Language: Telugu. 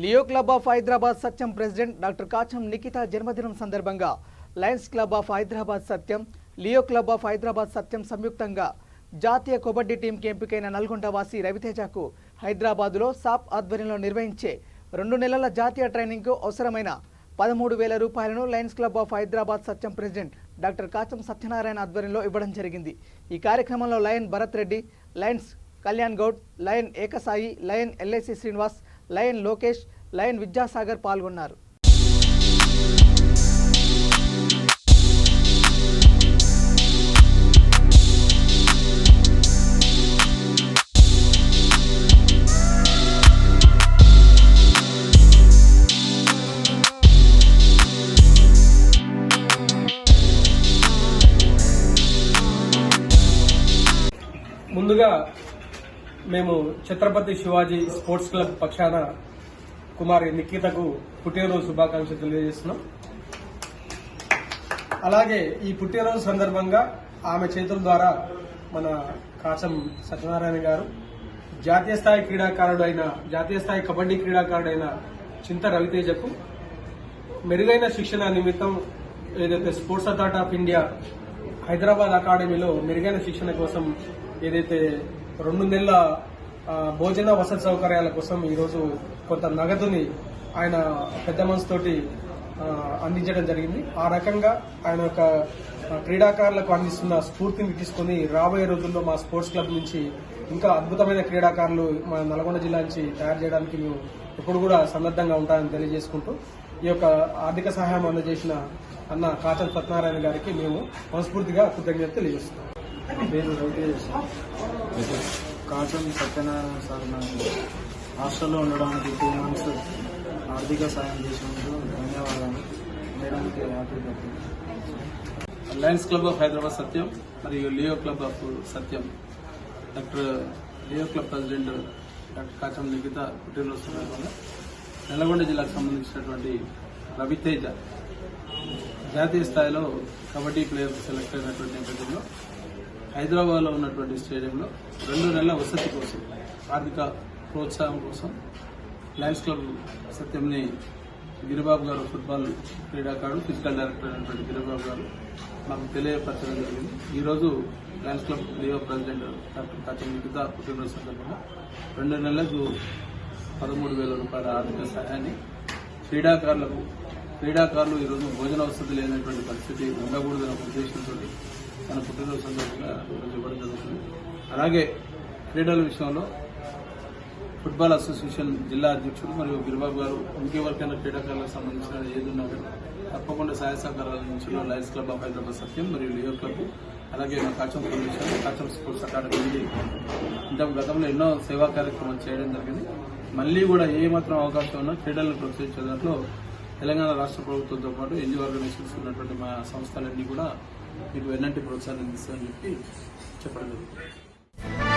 Leo club of Hyderabad Satyam president doctor Kacham Nikhita జన్మదినం సందర్భంగా Lions club of Hyderabad Satyam, Leo club of Hyderabad Satyam సంయుక్తంగా జాతీయ కబడ్డీ టీంకి ఎంపికైన నల్గొండ వాసి రవితేజకు హైదరాబాదులో సాప్ ఆధ్వర్యంలో నిర్వహించే 2 నెలల జాతీయ ట్రైనింగ్కు అవసరమైన 13,000 రూపాయలను Lions club of Hyderabad Satyam president doctor Kacham Satyanarayana ఆధ్వర్యంలో ఇవ్వడం జరిగింది. ఈ కార్యక్రమంలో lion Bharat Reddy, Lions Kalyan Goud, lion Ekasai, lion LIC Srinivas, lion Lokesh, lion Vidyasagar పాల్గొన్నారు. ముందుగా మేము ఛత్రపతి శివాజీ స్పోర్ట్స్ క్లబ్ పక్షాన కుమారి నిఖితకు పుట్టినరోజు శుభాకాంక్షలు తెలియజేస్తున్నాం. అలాగే ఈ పుట్టినరోజు సందర్భంగా ఆమె చేతుల ద్వారా మన కాచం సత్యనారాయణ గారు జాతీయ స్థాయి కబడ్డీ క్రీడాకారుడైన చింత రవితేజకు మెరుగైన శిక్షణ నిమిత్తం ఏదైతే sports authority of India Hyderabad అకాడమీలో మెరుగైన శిక్షణ కోసం ఏదైతే 2 నెలల భోజన వసతి సౌకర్యాల కోసం ఈరోజు కొంత నగదుని ఆయన పెద్ద మనసుతోటి అందించడం జరిగింది. ఆ రకంగా ఆయన యొక్క క్రీడాకారులకు అందిస్తున్న స్ఫూర్తిని తీసుకుని రాబోయే రోజుల్లో మా స్పోర్ట్స్ క్లబ్ నుంచి ఇంకా అద్భుతమైన క్రీడాకారులు మన నల్గొండ జిల్లా నుంచి తయారు చేయడానికి మేము ఎప్పుడు కూడా సన్నద్ధంగా ఉంటామని తెలియజేసుకుంటూ ఈ యొక్క ఆర్థిక సహాయం అందజేసిన అన్న కాచం సత్యనారాయణ గారికి మేము మనస్ఫూర్తిగా కృతజ్ఞత తెలియజేస్తున్నాం. పేరు రవితేజ. కాచం సత్యనారాయణ సార్ నాకు హాస్టల్లో ఉండడానికి 2 months ఆర్థిక సాయం చేసినందుకు ధన్యవాదాలు. చేయడానికి happy. Lions club of Hyderabad Satyam మరియు Leo club of Satyam Leo club president doctor Kacham Nikhita పుట్టినరోజు సందర్భంగా నల్గొండ జిల్లాకు సంబంధించినటువంటి రవితేజ జాతీయ స్థాయిలో కబడ్డీ ప్లేయర్ సెలెక్ట్ అయినటువంటి నేపథ్యంలో హైదరాబాద్లో ఉన్నటువంటి స్టేడియంలో 2 నెలల వసతి కోసం, ఆర్థిక ప్రోత్సాహం కోసం లయన్స్ క్లబ్ సత్యంని గిరిబాబు గారు, ఫుట్బాల్ క్రీడాకారుడు, ఫిజికల్ డైరెక్టర్ అయినటువంటి గిరిబాబు గారు మాకు తెలియపరచడం జరిగింది. ఈరోజు Lions Club Leo president doctor Kacham Nikhita పుట్టినరోజు సందర్భంగా 2 నెలలకు 13,000 రూపాయల ఆర్థిక సహాయాన్ని క్రీడాకారులు ఈరోజు భోజన వసతి లేనటువంటి పరిస్థితి ఉండకూడదన్న ఉద్దేశంతో మన పుట్టినరోజు సందర్భంగా ఇవ్వడం జరుగుతుంది. అలాగే క్రీడల విషయంలో ఫుట్బాల్ అసోసియేషన్ జిల్లా అధ్యక్షుడు మరియు గిరిబాబు గారు ఇంకెవరికైనా క్రీడాకారులకు సంబంధించిన ఏది ఉన్నా కూడా తప్పకుండా సహాయ సహకారాల నుంచి Lions club of Hyderabad Satyam మరియు లియో క్లబ్, అలాగే మా Kacham foundation, Kacham sports academy గతంలో ఎన్నో సేవా కార్యక్రమాలు చేయడం జరిగింది. మళ్లీ కూడా ఏ మాత్రం అవకాశం ఉన్నా క్రీడలను ప్రోత్సహించే దాంట్లో తెలంగాణ రాష్ట్ర ప్రభుత్వంతో పాటు ఎన్జీఓ ఆర్గనైజేషన్స్ ఉన్నటువంటి మా సంస్థలన్నీ కూడా మీకు ఎలాంటి ప్రోత్సాహం అందిస్తామని చెప్పి చెప్పడం జరుగుతుంది.